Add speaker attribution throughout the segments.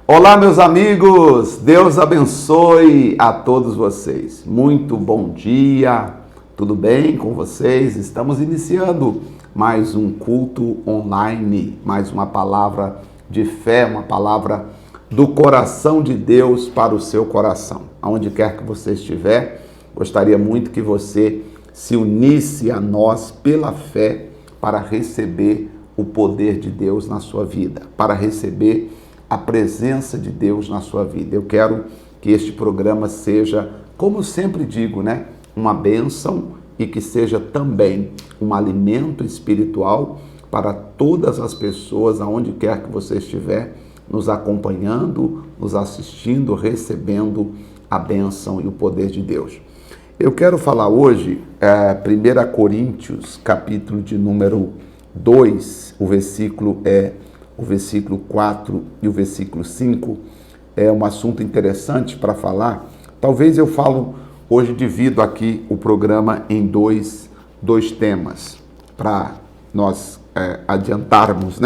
Speaker 1: Olá, meus amigos, Deus abençoe a todos vocês. Muito bom dia, tudo bem com vocês? Estamos iniciando mais um culto online, mais uma palavra de fé, uma palavra do coração de Deus para o seu coração. Aonde quer que você estiver, gostaria muito que você se unisse a nós pela fé para receber o poder de Deus na sua vida, para receber a presença de Deus na sua vida. Eu quero que este programa seja, como sempre digo, uma bênção e que seja também um alimento espiritual para todas as pessoas, aonde quer que você estiver, nos acompanhando, nos assistindo, recebendo a bênção e o poder de Deus. Eu quero falar hoje, 1 Coríntios, capítulo de número 2, o versículo 4 e o versículo 5, é um assunto interessante para falar. Talvez eu falo hoje, divido aqui o programa em dois temas, para nós adiantarmos,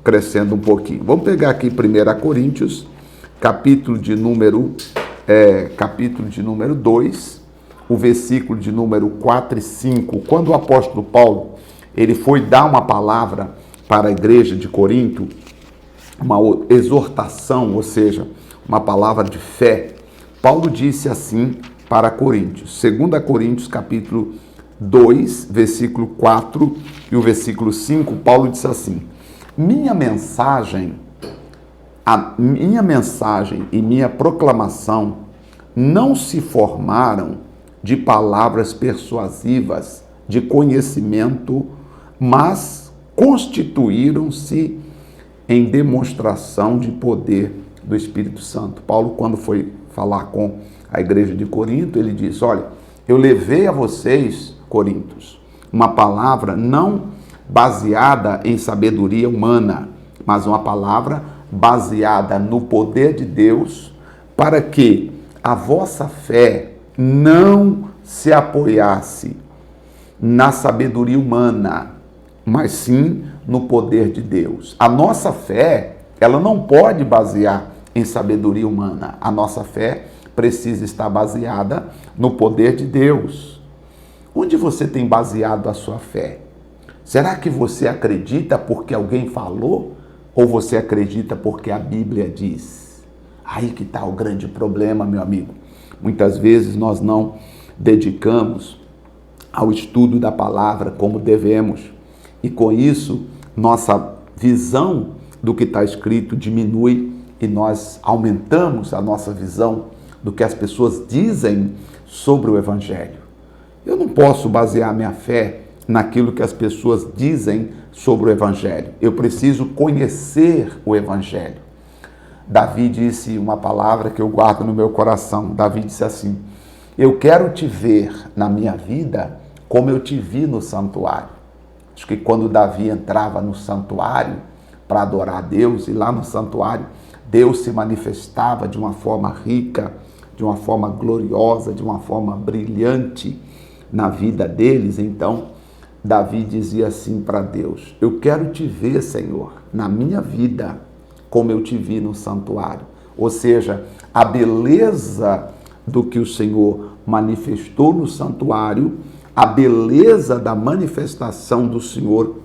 Speaker 1: crescendo um pouquinho. Vamos pegar aqui 1 Coríntios, capítulo de número 2, o versículo de número 4 e 5, quando o apóstolo Paulo ele foi dar uma palavra para a igreja de Corinto, uma exortação, ou seja, uma palavra de fé. Paulo disse assim para Coríntios, 2 Coríntios capítulo 2, versículo 4 e o versículo 5, Paulo disse assim: minha mensagem e minha proclamação não se formaram de palavras persuasivas, de conhecimento, mas constituíram-se em demonstração de poder do Espírito Santo. Paulo, quando foi falar com a igreja de Corinto, ele disse: olha, eu levei a vocês, Coríntios, uma palavra não baseada em sabedoria humana, mas uma palavra baseada no poder de Deus, para que a vossa fé não se apoiasse na sabedoria humana, mas sim no poder de Deus. A nossa fé, ela não pode basear em sabedoria humana. A nossa fé precisa estar baseada no poder de Deus. Onde você tem baseado a sua fé? Será que você acredita porque alguém falou? Ou você acredita porque a Bíblia diz? Aí que está o grande problema, meu amigo. Muitas vezes nós não dedicamos ao estudo da palavra como devemos. E com isso, nossa visão do que está escrito diminui e nós aumentamos a nossa visão do que as pessoas dizem sobre o Evangelho. Eu não posso basear minha fé naquilo que as pessoas dizem sobre o Evangelho. Eu preciso conhecer o Evangelho. Davi disse uma palavra que eu guardo no meu coração. Davi disse assim: eu quero te ver na minha vida como eu te vi no santuário. Acho que quando Davi entrava no santuário para adorar a Deus, e lá no santuário Deus se manifestava de uma forma rica, de uma forma gloriosa, de uma forma brilhante na vida deles. Então Davi dizia assim para Deus: eu quero te ver, Senhor, na minha vida como eu te vi no santuário. Ou seja, a beleza do que o Senhor manifestou no santuário, a beleza da manifestação do Senhor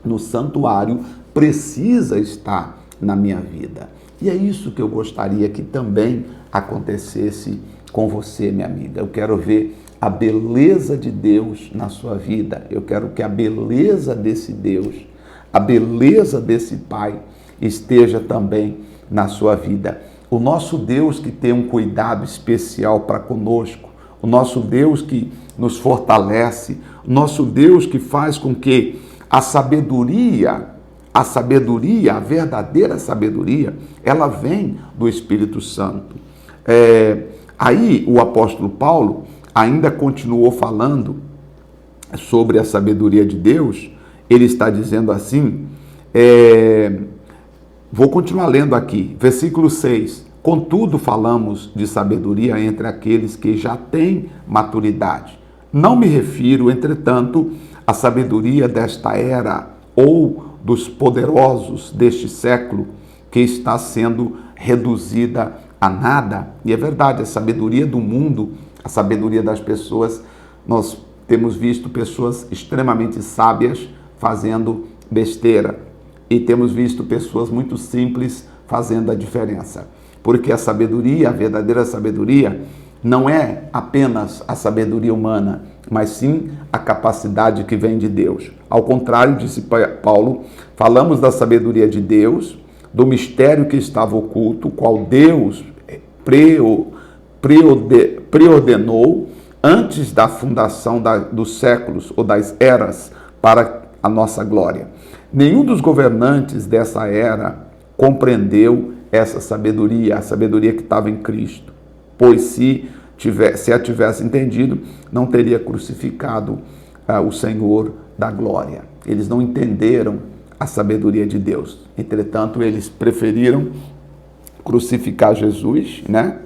Speaker 1: no santuário precisa estar na minha vida. E é isso que eu gostaria que também acontecesse com você, minha amiga. Eu quero ver a beleza de Deus na sua vida. Eu quero que a beleza desse Deus, a beleza desse Pai esteja também na sua vida. O nosso Deus que tem um cuidado especial para conosco, o nosso Deus que nos fortalece, o nosso Deus que faz com que a verdadeira sabedoria, ela vem do Espírito Santo. Aí o apóstolo Paulo ainda continuou falando sobre a sabedoria de Deus. Ele está dizendo assim, vou continuar lendo aqui, versículo 6. Contudo, falamos de sabedoria entre aqueles que já têm maturidade. Não me refiro, entretanto, à sabedoria desta era ou dos poderosos deste século, que está sendo reduzida a nada. E é verdade, a sabedoria do mundo, a sabedoria das pessoas, nós temos visto pessoas extremamente sábias fazendo besteira. E temos visto pessoas muito simples fazendo a diferença. Porque a sabedoria, a verdadeira sabedoria, não é apenas a sabedoria humana, mas sim a capacidade que vem de Deus. Ao contrário, disse Paulo, falamos da sabedoria de Deus, do mistério que estava oculto, qual Deus preordenou antes da fundação dos séculos ou das eras para a nossa glória. Nenhum dos governantes dessa era compreendeu essa sabedoria, a sabedoria que estava em Cristo, pois se a tivesse entendido, não teria crucificado o Senhor da glória. Eles não entenderam a sabedoria de Deus. Entretanto, eles preferiram crucificar Jesus, né?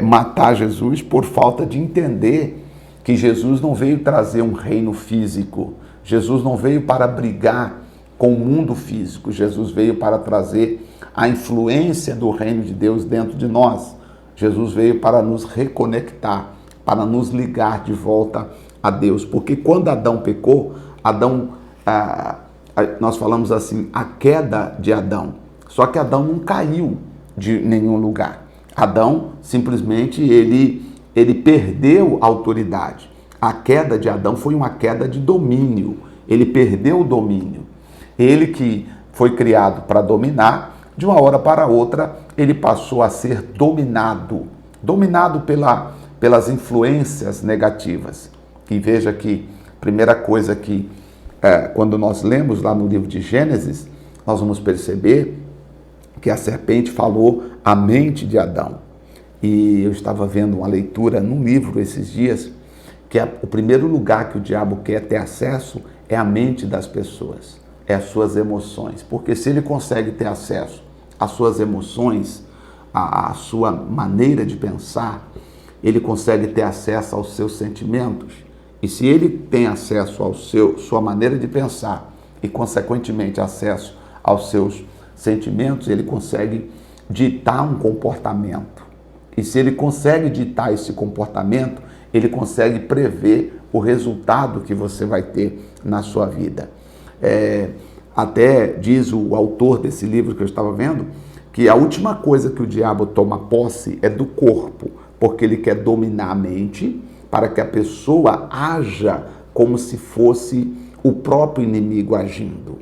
Speaker 1: Matar Jesus por falta de entender que Jesus não veio trazer um reino físico. Jesus não veio para brigar com o mundo físico. Jesus veio para trazer a influência do reino de Deus dentro de nós. Jesus veio para nos reconectar, para nos ligar de volta a Deus. Porque quando Adão pecou, nós falamos assim, a queda de Adão. Só que Adão não caiu de nenhum lugar. Adão, simplesmente, ele perdeu a autoridade. A queda de Adão foi uma queda de domínio. Ele perdeu o domínio. Ele que foi criado para dominar, de uma hora para outra, ele passou a ser dominado pelas influências negativas. E veja que, primeira coisa que, quando nós lemos lá no livro de Gênesis, nós vamos perceber que a serpente falou a mente de Adão. E eu estava vendo uma leitura num livro esses dias, que o primeiro lugar que o diabo quer ter acesso é a mente das pessoas, é as suas emoções. Porque se ele consegue ter acesso às suas emoções, à sua maneira de pensar, ele consegue ter acesso aos seus sentimentos. E se ele tem acesso à sua maneira de pensar e, consequentemente, acesso aos seus sentimentos, ele consegue ditar um comportamento. E se ele consegue ditar esse comportamento, ele consegue prever o resultado que você vai ter na sua vida. Até diz o autor desse livro que eu estava vendo, que a última coisa que o diabo toma posse é do corpo, porque ele quer dominar a mente para que a pessoa haja como se fosse o próprio inimigo agindo.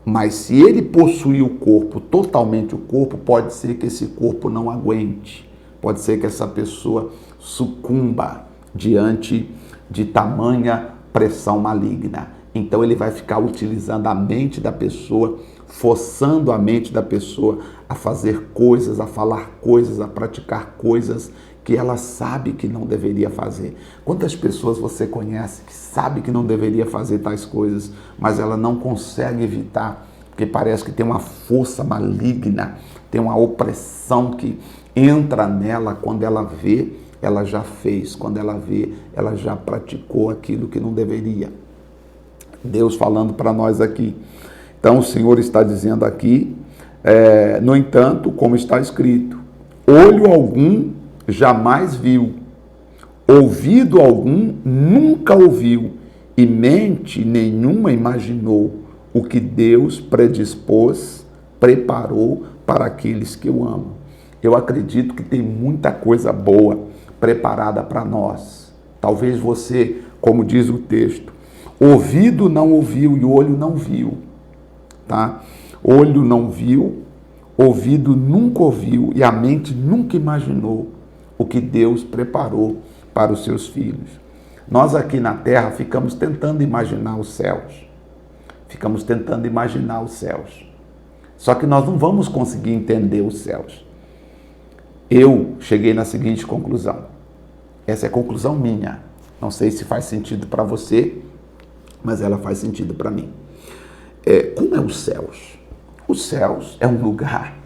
Speaker 1: Mas se ele possuir o corpo, totalmente o corpo, pode ser que esse corpo não aguente, pode ser que essa pessoa sucumba diante de tamanha pressão maligna. Então ele vai ficar utilizando a mente da pessoa, forçando a mente da pessoa a fazer coisas, a falar coisas, a praticar coisas que ela sabe que não deveria fazer. Quantas pessoas você conhece que sabe que não deveria fazer tais coisas, mas ela não consegue evitar, porque parece que tem uma força maligna, tem uma opressão que entra nela. Quando ela vê, ela já fez. Quando ela vê, ela já praticou aquilo que não deveria. Deus falando para nós aqui. Então o Senhor está dizendo aqui, no entanto, como está escrito, olho algum jamais viu, ouvido algum nunca ouviu, e mente nenhuma imaginou o que Deus predispôs, preparou para aqueles que o amam. Eu acredito que tem muita coisa boa preparada para nós. Talvez você, como diz o texto, ouvido não ouviu e olho não viu, tá? Olho não viu, ouvido nunca ouviu e a mente nunca imaginou o que Deus preparou para os seus filhos. Nós aqui na terra ficamos tentando imaginar os céus. Ficamos tentando imaginar os céus. Só que nós não vamos conseguir entender os céus. Eu cheguei na seguinte conclusão. Essa é a conclusão minha. Não sei se faz sentido para você, mas ela faz sentido para mim. Como é os céus? Os céus é um lugar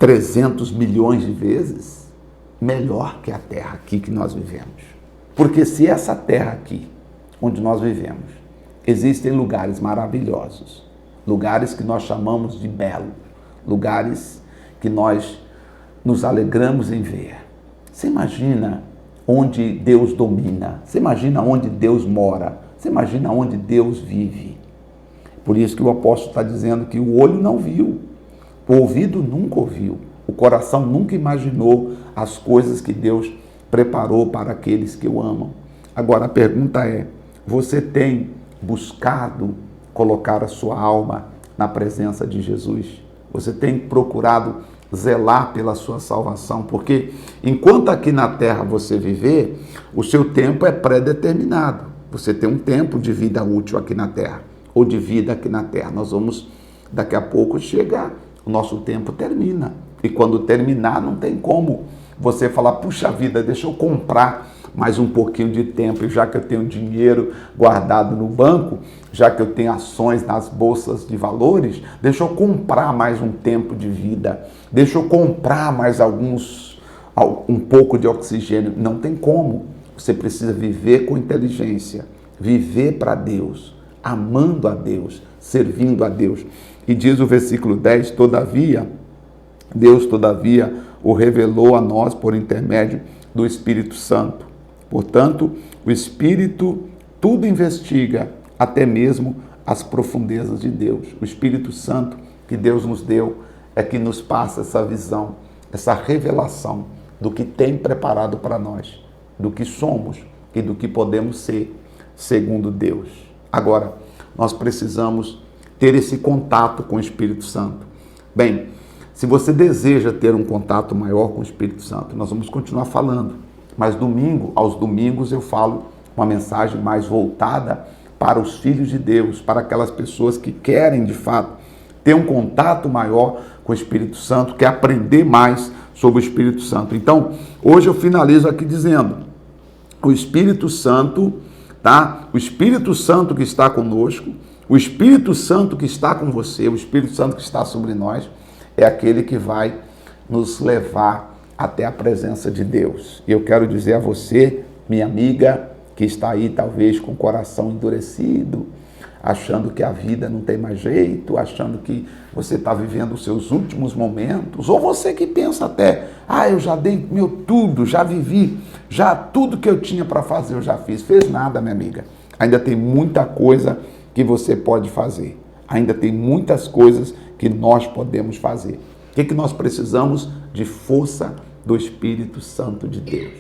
Speaker 1: 300 milhões de vezes melhor que a terra aqui que nós vivemos. Porque se essa terra aqui, onde nós vivemos, existem lugares maravilhosos, lugares que nós chamamos de belo, lugares que nós nos alegramos em ver. Você imagina onde Deus domina, você imagina onde Deus mora, você imagina onde Deus vive. Por isso que o apóstolo está dizendo que o olho não viu, o ouvido nunca ouviu, o coração nunca imaginou as coisas que Deus preparou para aqueles que o amam. Agora a pergunta é, você tem buscado colocar a sua alma na presença de Jesus? Você tem procurado zelar pela sua salvação? Porque enquanto aqui na terra você viver, o seu tempo é pré-determinado. Você tem um tempo de vida útil aqui na terra, ou de vida aqui na terra. Nós vamos, daqui a pouco chega, o nosso tempo termina. E quando terminar, não tem como você falar, puxa vida, deixa eu comprar mais um pouquinho de tempo, e já que eu tenho dinheiro guardado no banco, já que eu tenho ações nas bolsas de valores, deixa eu comprar mais um tempo de vida, deixa eu comprar mais um pouco de oxigênio. Não tem como. Você precisa viver com inteligência, viver para Deus, amando a Deus, servindo a Deus. E diz o versículo 10, Deus todavia o revelou a nós por intermédio do Espírito Santo. Portanto, o Espírito tudo investiga, até mesmo as profundezas de Deus. O Espírito Santo que Deus nos deu é que nos passa essa visão, essa revelação do que tem preparado para nós, do que somos e do que podemos ser, segundo Deus. Agora, nós precisamos ter esse contato com o Espírito Santo. Bem, se você deseja ter um contato maior com o Espírito Santo, nós vamos continuar falando. Mas aos domingos eu falo uma mensagem mais voltada para os filhos de Deus, para aquelas pessoas que querem, de fato, ter um contato maior com o Espírito Santo, quer aprender mais sobre o Espírito Santo. Então, hoje eu finalizo aqui dizendo, o Espírito Santo, tá? O Espírito Santo que está conosco, o Espírito Santo que está com você, o Espírito Santo que está sobre nós, é aquele que vai nos levar até a presença de Deus. E eu quero dizer a você, minha amiga, que está aí talvez com o coração endurecido, achando que a vida não tem mais jeito, achando que você está vivendo os seus últimos momentos, ou você que pensa até, eu já dei meu tudo, já vivi, já tudo que eu tinha para fazer eu já fiz. Fez nada, minha amiga. Ainda tem muita coisa que você pode fazer. Ainda tem muitas coisas que nós podemos fazer. O que nós precisamos? De força do Espírito Santo de Deus.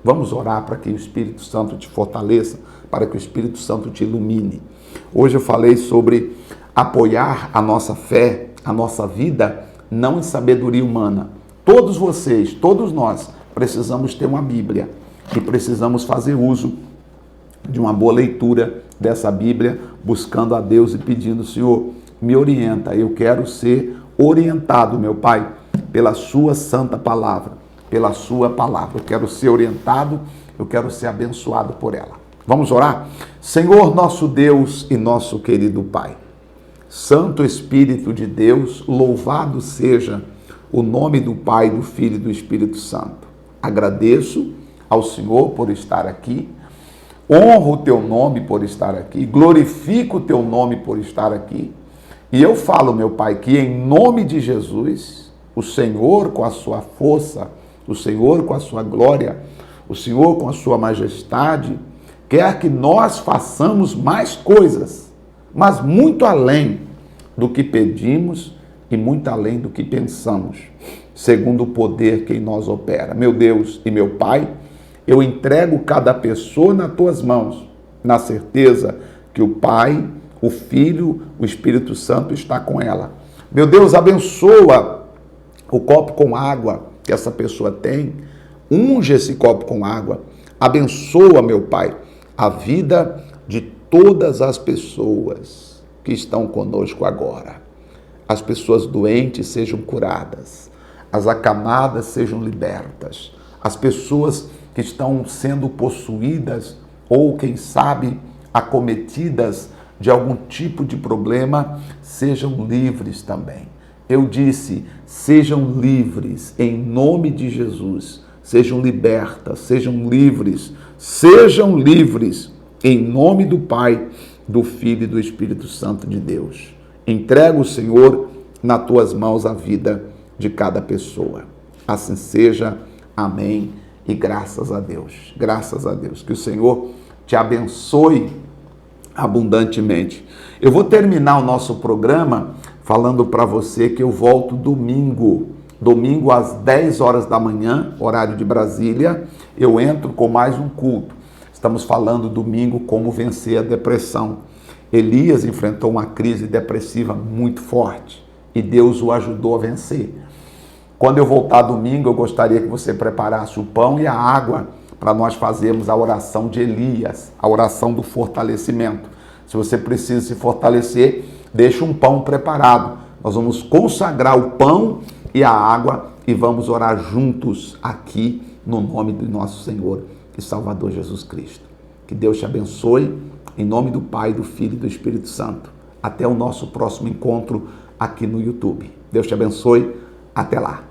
Speaker 1: Vamos orar para que o Espírito Santo te fortaleça, para que o Espírito Santo te ilumine. Hoje eu falei sobre apoiar a nossa fé, a nossa vida, não em sabedoria humana. Todos vocês, todos nós, precisamos ter uma Bíblia e precisamos fazer uso de uma boa leitura dessa Bíblia, buscando a Deus e pedindo, Senhor, me orienta, eu quero ser orientado, meu Pai, pela sua santa palavra, pela sua palavra. Eu quero ser orientado, eu quero ser abençoado por ela. Vamos orar? Senhor, nosso Deus e nosso querido Pai, Santo Espírito de Deus, louvado seja o nome do Pai, do Filho e do Espírito Santo. Agradeço ao Senhor por estar aqui, honro o teu nome por estar aqui, glorifico o teu nome por estar aqui. E eu falo, meu Pai, que em nome de Jesus, o Senhor com a sua força, o Senhor com a sua glória, o Senhor com a sua majestade, quer que nós façamos mais coisas, mas muito além do que pedimos e muito além do que pensamos, segundo o poder que em nós opera. Meu Deus e meu Pai, eu entrego cada pessoa nas tuas mãos, na certeza que o Pai, o Filho, o Espírito Santo está com ela. Meu Deus, abençoa o copo com água que essa pessoa tem, unge esse copo com água, abençoa, meu Pai, a vida de todas as pessoas que estão conosco agora. As pessoas doentes sejam curadas, as acamadas sejam libertas, as pessoas que estão sendo possuídas ou, quem sabe, acometidas de algum tipo de problema, sejam livres também. Eu disse, sejam livres em nome de Jesus, sejam libertas, sejam livres em nome do Pai, do Filho e do Espírito Santo de Deus. Entrego, Senhor, nas tuas mãos a vida de cada pessoa. Assim seja, amém, e graças a Deus. Graças a Deus. Que o Senhor te abençoe abundantemente. Eu vou terminar o nosso programa falando para você que eu volto domingo às 10 horas da manhã, horário de Brasília, eu entro com mais um culto. Estamos falando domingo como vencer a depressão. Elias enfrentou uma crise depressiva muito forte e Deus o ajudou a vencer. Quando eu voltar domingo, eu gostaria que você preparasse o pão e a água para nós fazermos a oração de Elias, a oração do fortalecimento. Se você precisa se fortalecer, deixa um pão preparado. Nós vamos consagrar o pão e a água e vamos orar juntos aqui no nome do nosso Senhor e Salvador Jesus Cristo. Que Deus te abençoe, em nome do Pai, do Filho e do Espírito Santo. Até o nosso próximo encontro aqui no YouTube. Deus te abençoe. Até lá.